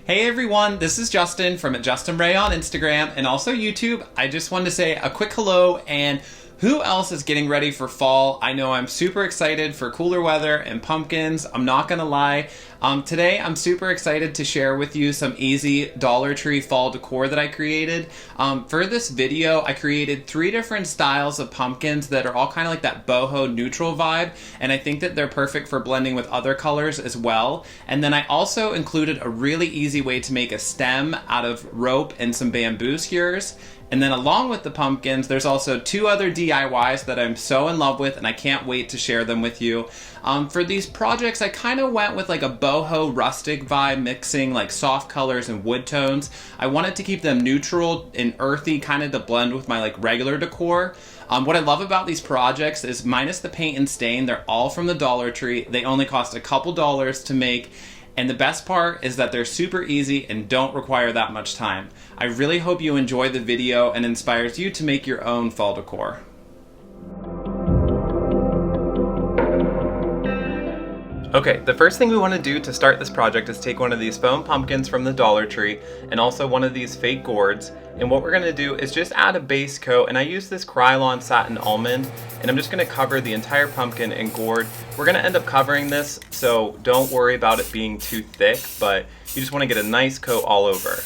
Hey everyone, this is Justin from Justin Ray on Instagram and also YouTube. I just wanted to say a quick hello, and who else is getting ready for fall? I know I'm super excited for cooler weather and pumpkins. I'm not gonna lie. Today I'm super excited to share with you some easy Dollar Tree fall decor that I created. For this video, I created 3 different styles of pumpkins that are all kind of like that boho neutral vibe, and I think that they're perfect for blending with other colors as well. And then I also included a really easy way to make a stem out of rope and some bamboo skewers. And then along with the pumpkins, there's also 2 other DIYs that I'm so in love with, and I can't wait to share them with you. For these projects, I kind of went with like a boho rustic vibe, mixing like soft colors and wood tones. I wanted to keep them neutral and earthy, kind of to blend with my like regular decor. What I love about these projects is minus the paint and stain, they're all from the Dollar Tree. They only cost a couple dollars to make. And the best part is that they're super easy and don't require that much time. I really hope you enjoy the video and inspires you to make your own fall decor. Okay, the first thing we want to do to start this project is take one of these foam pumpkins from the Dollar Tree and also one of these fake gourds. And what we're going to do is just add a base coat, and I use this Krylon Satin Almond, and I'm just going to cover the entire pumpkin in gourd. We're going to end up covering this, so don't worry about it being too thick, but you just want to get a nice coat all over.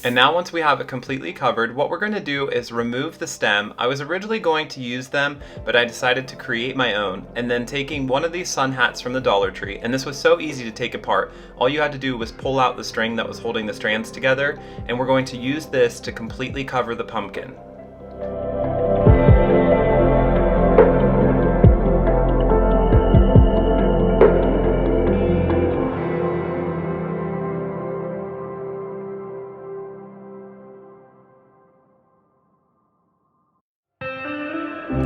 And now once we have it completely covered, what we're going to do is remove the stem. I was originally going to use them, but I decided to create my own. And then taking one of these sun hats from the Dollar Tree, and this was so easy to take apart. All you had to do was pull out the string that was holding the strands together, and we're going to use this to completely cover the pumpkin.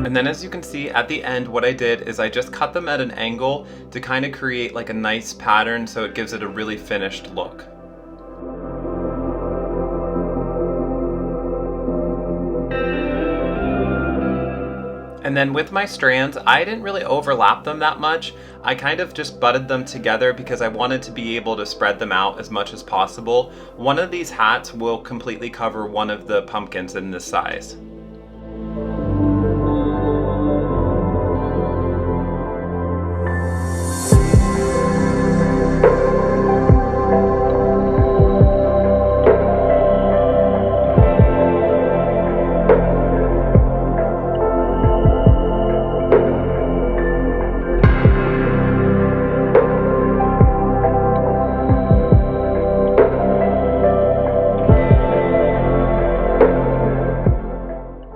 And then as you can see at the end, what I did is I just cut them at an angle to kind of create like a nice pattern so it gives it a really finished look. And then with my strands, I didn't really overlap them that much. I kind of just butted them together because I wanted to be able to spread them out as much as possible. One of these hats will completely cover one of the pumpkins in this size.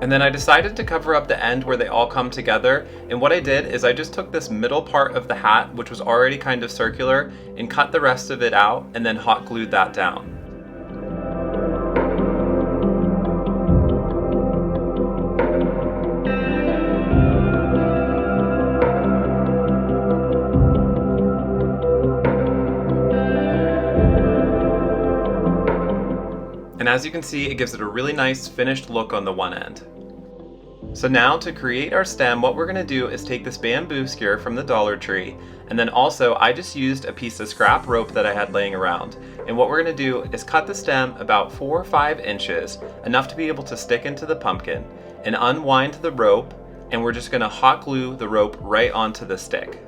And then I decided to cover up the end where they all come together, and what I did is I just took this middle part of the hat, which was already kind of circular, and cut the rest of it out and then hot glued that down. And as you can see, it gives it a really nice finished look on the one end. So now to create our stem, what we're going to do is take this bamboo skewer from the Dollar Tree, and then also I just used a piece of scrap rope that I had laying around. And what we're going to do is cut the stem about 4 or 5 inches, enough to be able to stick into the pumpkin, and unwind the rope, and we're just going to hot glue the rope right onto the stick.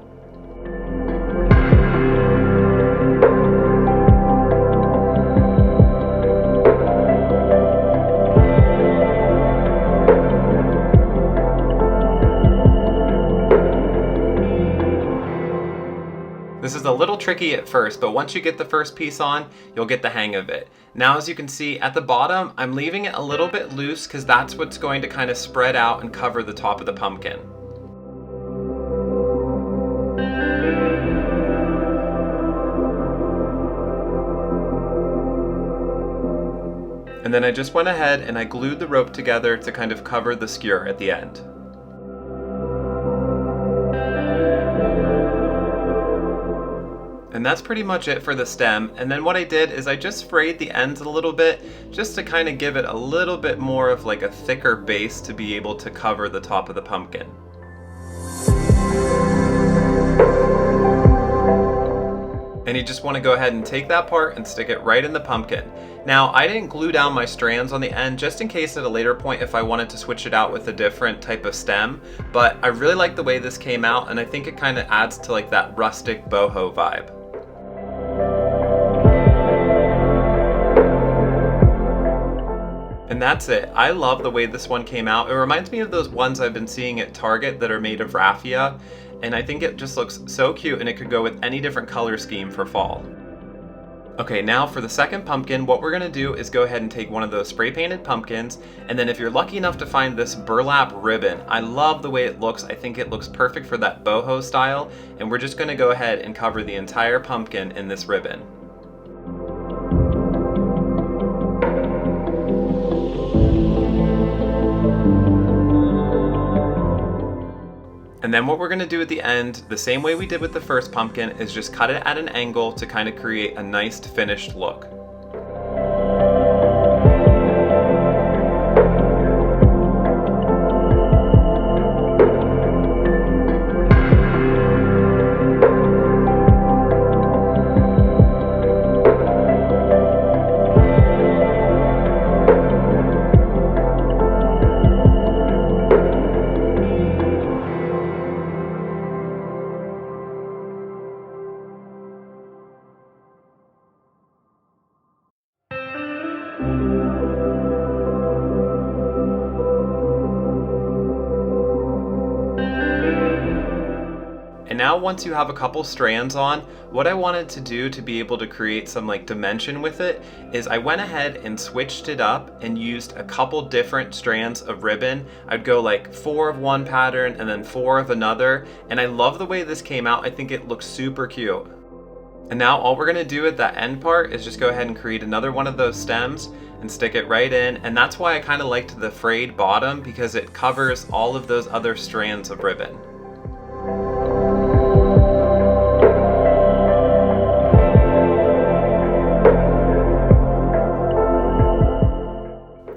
This is a little tricky at first, but once you get the first piece on, you'll get the hang of it. Now as you can see at the bottom, I'm leaving it a little bit loose because that's what's going to kind of spread out and cover the top of the pumpkin. And then I just went ahead and I glued the rope together to kind of cover the skewer at the end. And that's pretty much it for the stem. And then what I did is I just frayed the ends a little bit just to kind of give it a little bit more of like a thicker base to be able to cover the top of the pumpkin. just want to go ahead and take that part and stick it right in the pumpkin. Now, I didn't glue down my strands on the end just in case at a later point if I wanted to switch it out with a different type of stem, but I really like the way this came out, and I think it kind of adds to like that rustic boho vibe. And that's it. I love the way this one came out. It reminds me of those ones I've been seeing at Target that are made of raffia, and I think it just looks so cute, and it could go with any different color scheme for fall. Okay, now for the second pumpkin, what we're going to do is go ahead and take one of those spray painted pumpkins, and then if you're lucky enough to find this burlap ribbon, I love the way it looks. I think it looks perfect for that boho style, and we're just going to go ahead and cover the entire pumpkin in this ribbon. And then what we're going to do at the end, the same way we did with the first pumpkin, is just cut it at an angle to kind of create a nice finished look. And now once you have a couple strands on, what I wanted to do to be able to create some like dimension with it is I went ahead and switched it up and used a couple different strands of ribbon. I'd go like 4 of one pattern and then 4 of another, and I love the way this came out. I think it looks super cute. And now all we're gonna do at that end part is just go ahead and create another one of those stems and stick it right in, and that's why I kind of liked the frayed bottom, because it covers all of those other strands of ribbon.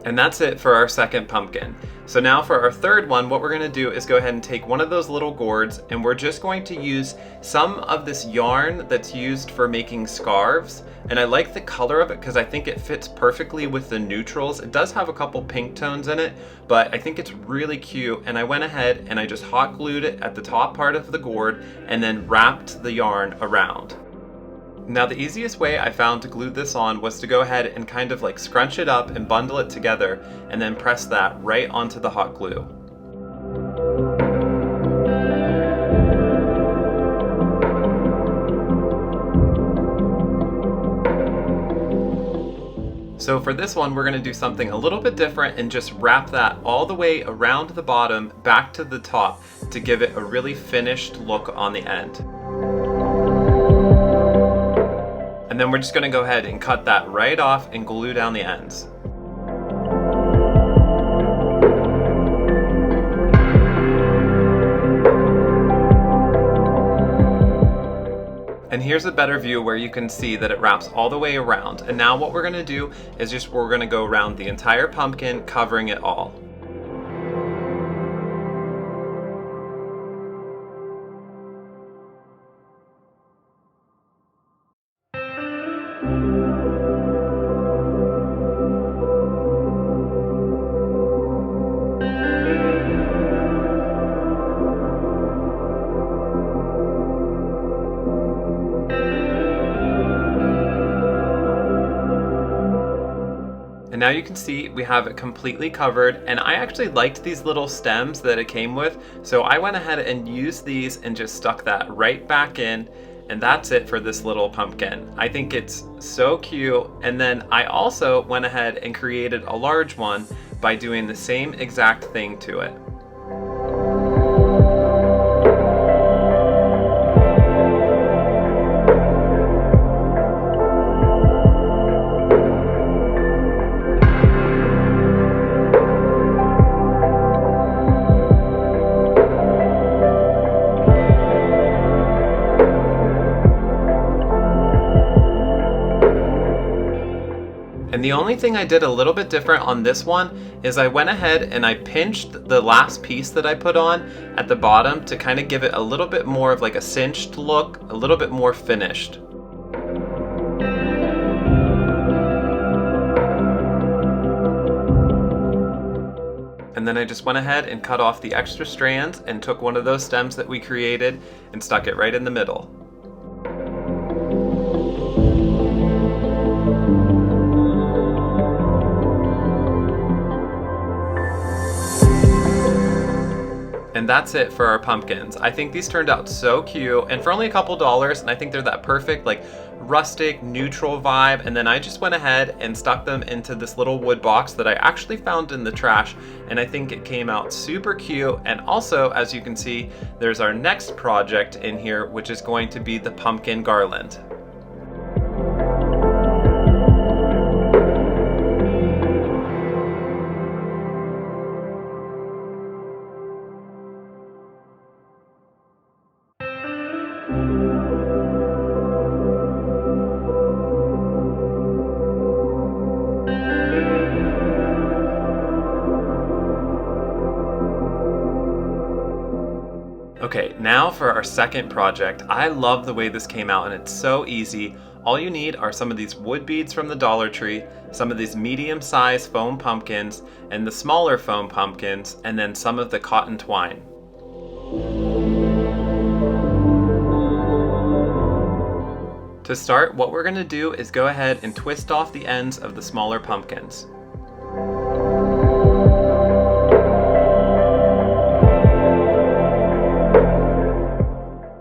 And that's it for our second pumpkin. So now for our third one, what we're going to do is go ahead and take one of those little gourds, and we're just going to use some of this yarn that's used for making scarves. And I like the color of it because I think it fits perfectly with the neutrals. It does have a couple pink tones in it, but I think it's really cute. And I went ahead and I just hot glued it at the top part of the gourd and then wrapped the yarn around. Now the easiest way I found to glue this on was to go ahead and kind of like scrunch it up and bundle it together and then press that right onto the hot glue. So for this one, we're going to do something a little bit different and just wrap that all the way around the bottom back to the top to give it a really finished look on the end. And then we're just going to go ahead and cut that right off and glue down the ends. And here's a better view where you can see that it wraps all the way around. And now what we're going to do is we're going to go around the entire pumpkin, covering it all. And now you can see we have it completely covered, and I actually liked these little stems that it came with, so I went ahead and used these and just stuck that right back in, and that's it for this little pumpkin. I think it's so cute. And then I also went ahead and created a large one by doing the same exact thing to it. And the only thing I did a little bit different on this one is I went ahead and I pinched the last piece that I put on at the bottom to kind of give it a little bit more of like a cinched look, a little bit more finished. and then I just went ahead and cut off the extra strands and took one of those stems that we created and stuck it right in the middle. And that's it for our pumpkins. I think these turned out so cute, and for only a couple dollars, and I think they're that perfect, like, rustic, neutral vibe. And then I just went ahead and stuck them into this little wood box that I actually found in the trash, and I think it came out super cute. And also, as you can see, there's our next project in here, which is going to be the pumpkin garland. Okay, now for our second project. I love the way this came out, and it's so easy. All you need are some of these wood beads from the Dollar Tree, some of these medium-sized foam pumpkins, and the smaller foam pumpkins, and then some of the cotton twine. To start, what we're going to do is go ahead and twist off the ends of the smaller pumpkins.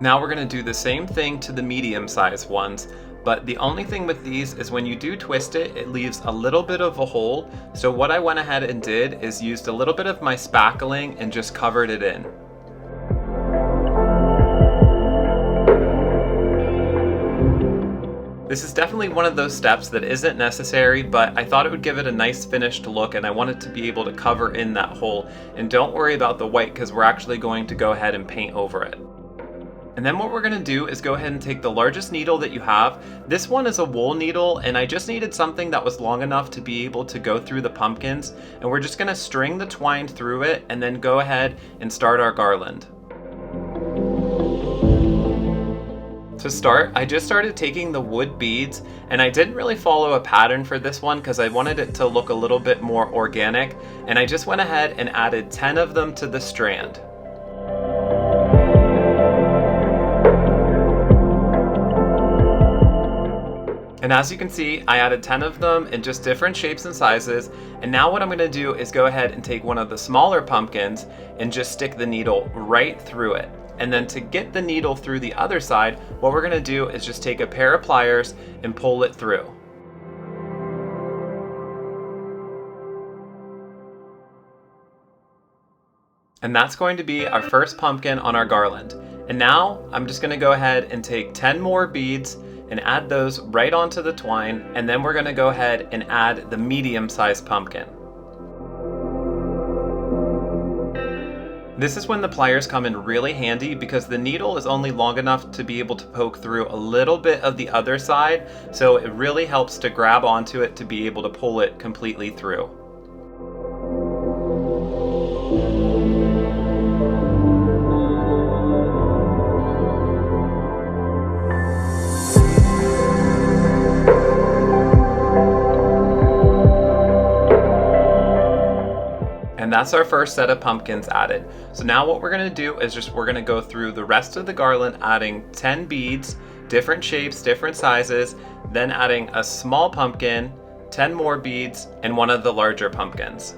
Now we're going to do the same thing to the medium-sized ones, but the only thing with these is when you do twist it, it leaves a little bit of a hole. So what I went ahead and did is used a little bit of my spackling and just covered it in. This is definitely one of those steps that isn't necessary, but I thought it would give it a nice finished look, and I wanted to be able to cover in that hole. And don't worry about the white, because we're actually going to go ahead and paint over it. And then what we're going to do is go ahead and take the largest needle that you have. This one is a wool needle, and I just needed something that was long enough to be able to go through the pumpkins. And we're just going to string the twine through it and then go ahead and start our garland. To start, I just started taking the wood beads, and I didn't really follow a pattern for this one because I wanted it to look a little bit more organic. And I just went ahead and added 10 of them to the strand. And as you can see, I added 10 of them in just different shapes and sizes. And now what I'm going to do is go ahead and take one of the smaller pumpkins and just stick the needle right through it. And then to get the needle through the other side, what we're going to do is just take a pair of pliers and pull it through. And that's going to be our first pumpkin on our garland. And now I'm just going to go ahead and take 10 more beads and add those right onto the twine, and then we're going to go ahead and add the medium-sized pumpkin. This is when the pliers come in really handy because the needle is only long enough to be able to poke through a little bit of the other side, so it really helps to grab onto it to be able to pull it completely through. And that's our first set of pumpkins added. So now what we're going to do is we're going to go through the rest of the garland, adding 10 beads, different shapes, different sizes, then adding a small pumpkin, 10 more beads, and one of the larger pumpkins.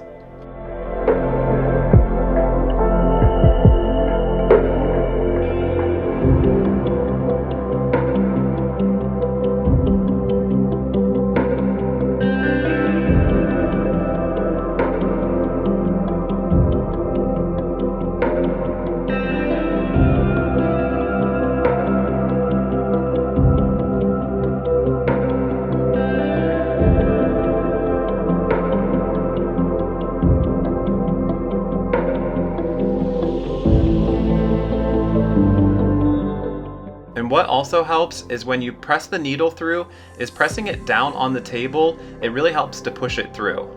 And what also helps is when you press the needle through, is pressing it down on the table, it really helps to push it through.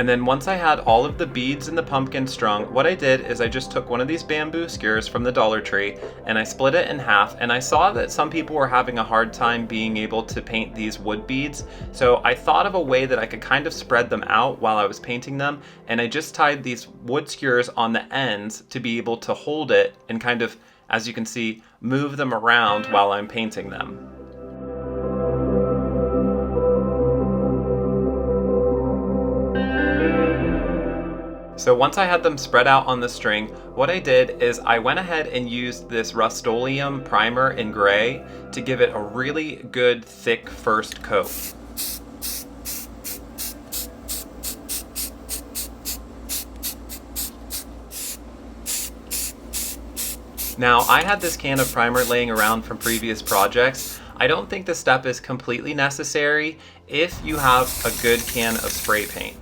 And then once I had all of the beads and the pumpkin strung, what I did is I just took one of these bamboo skewers from the Dollar Tree and I split it in half, and I saw that some people were having a hard time being able to paint these wood beads. So I thought of a way that I could kind of spread them out while I was painting them, and I just tied these wood skewers on the ends to be able to hold it and kind of, as you can see, move them around while I'm painting them. So once I had them spread out on the string, what I did is I went ahead and used this Rustoleum primer in gray to give it a really good thick first coat. Now, I had this can of primer laying around from previous projects. I don't think this step is completely necessary if you have a good can of spray paint.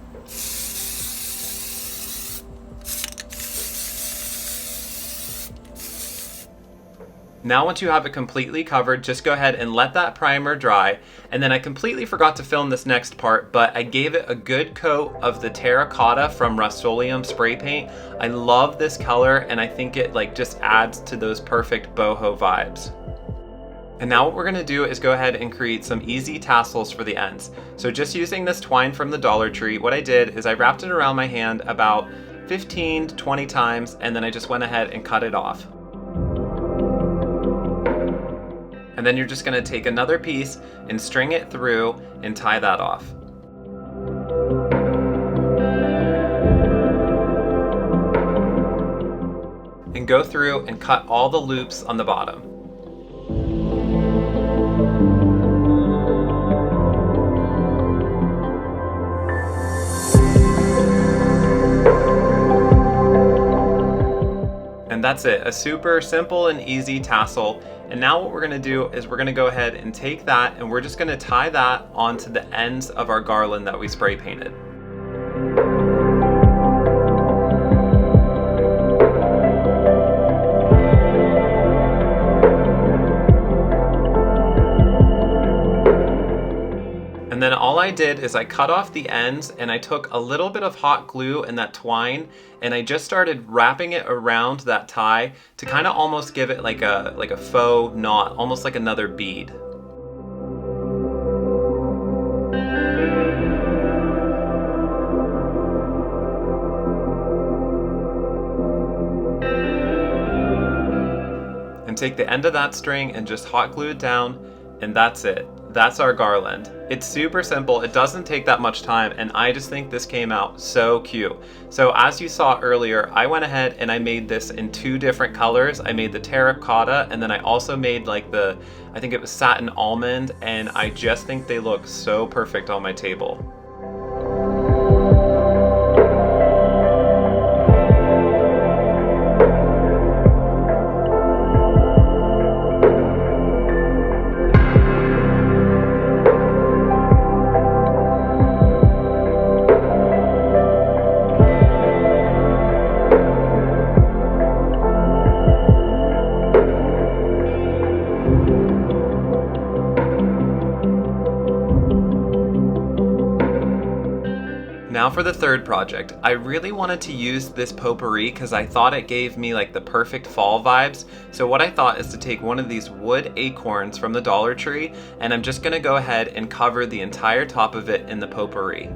Now once you have it completely covered, just go ahead and let that primer dry. And then I completely forgot to film this next part, but I gave it a good coat of the terracotta from Rustoleum spray paint. I love this color, and I think it just adds to those perfect boho vibes. And now what we're gonna do is go ahead and create some easy tassels for the ends. So just using this twine from the Dollar Tree, what I did is I wrapped it around my hand about 15 to 20 times, and then I just went ahead and cut it off. And then you're just going to take another piece and string it through and tie that off. And go through and cut all the loops on the bottom. And that's it, a super simple and easy tassel. And now what we're gonna do is we're gonna go ahead and take that and we're just gonna tie that onto the ends of our garland that we spray painted. And then all I did is I cut off the ends and I took a little bit of hot glue and that twine and I just started wrapping it around that tie to kind of almost give it like a faux knot, almost like another bead. And take the end of that string and just hot glue it down, and that's it. That's our garland. It's super simple, it doesn't take that much time, and I just think this came out so cute. So as you saw earlier, I went ahead and I made this in 2 different colors. I made the terracotta, and then I also made I think it was satin almond, and I just think they look so perfect on my table. Now for the third project. I really wanted to use this potpourri because I thought it gave me the perfect fall vibes. So what I thought is to take one of these wood acorns from the Dollar Tree, and I'm just gonna go ahead and cover the entire top of it in the potpourri.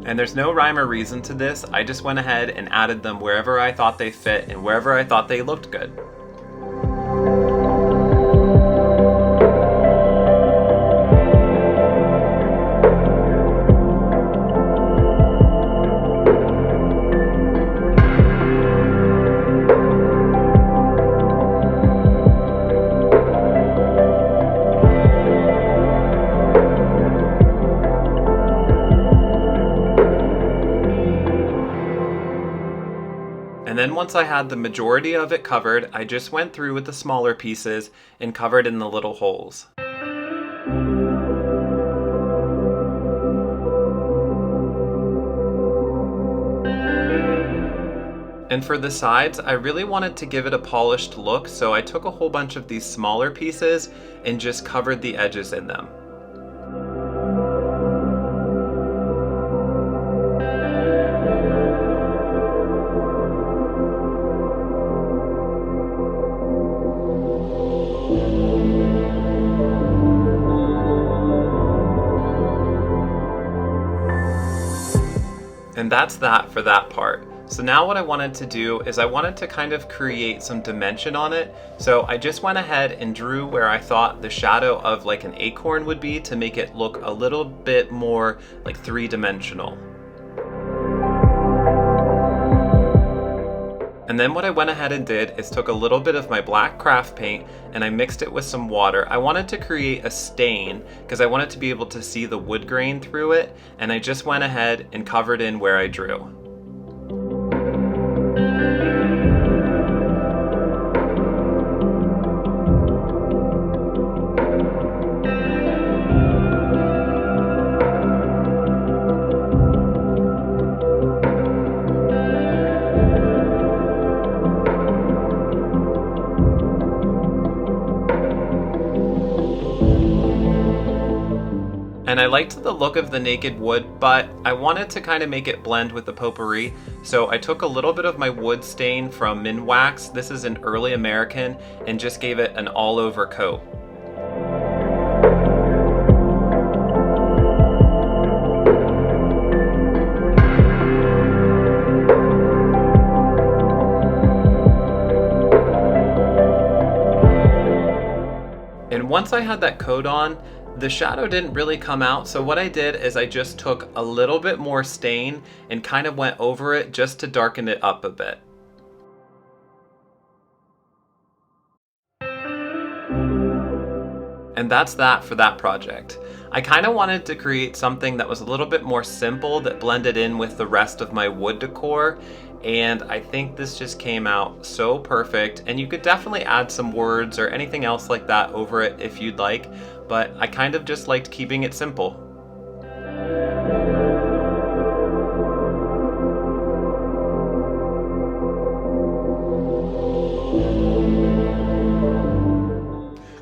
And there's no rhyme or reason to this. I just went ahead and added them wherever I thought they fit and wherever I thought they looked good. And then once I had the majority of it covered, I just went through with the smaller pieces and covered in the little holes. And for the sides, I really wanted to give it a polished look, so I took a whole bunch of these smaller pieces and just covered the edges in them. And that's that for that part. So now what I wanted to do is I wanted to kind of create some dimension on it. So I just went ahead and drew where I thought the shadow of like an acorn would be to make it look a little bit more like three-dimensional. And then what I went ahead and did is took a little bit of my black craft paint and I mixed it with some water. I wanted to create a stain because I wanted to be able to see the wood grain through it, and I just went ahead and covered in where I drew. And I liked the look of the naked wood, but I wanted to kind of make it blend with the potpourri. So I took a little bit of my wood stain from Minwax, this is an early American, and just gave it an all-over coat. And once I had that coat on, the shadow didn't really come out, so what I did is I just took a little bit more stain and kind of went over it just to darken it up a bit. And that's that for that project. I kind of wanted to create something that was a little bit more simple that blended in with the rest of my wood decor, and I think this just came out so perfect. And you could definitely add some words or anything else like that over it if you'd like, but I kind of just liked keeping it simple.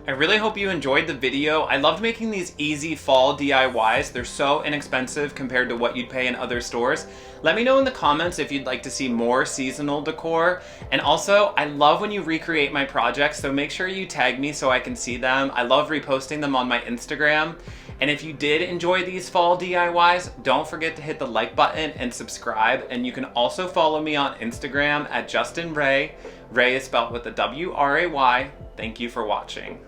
I really hope you enjoyed the video. I loved making these easy fall DIYs. They're so inexpensive compared to what you'd pay in other stores. Let me know in the comments if you'd like to see more seasonal decor. And also, I love when you recreate my projects, so make sure you tag me so I can see them. I love reposting them on my Instagram. And if you did enjoy these fall DIYs, don't forget to hit the like button and subscribe. And you can also follow me on Instagram at Justin Ray. Ray is spelled with a W-R-A-Y. Thank you for watching.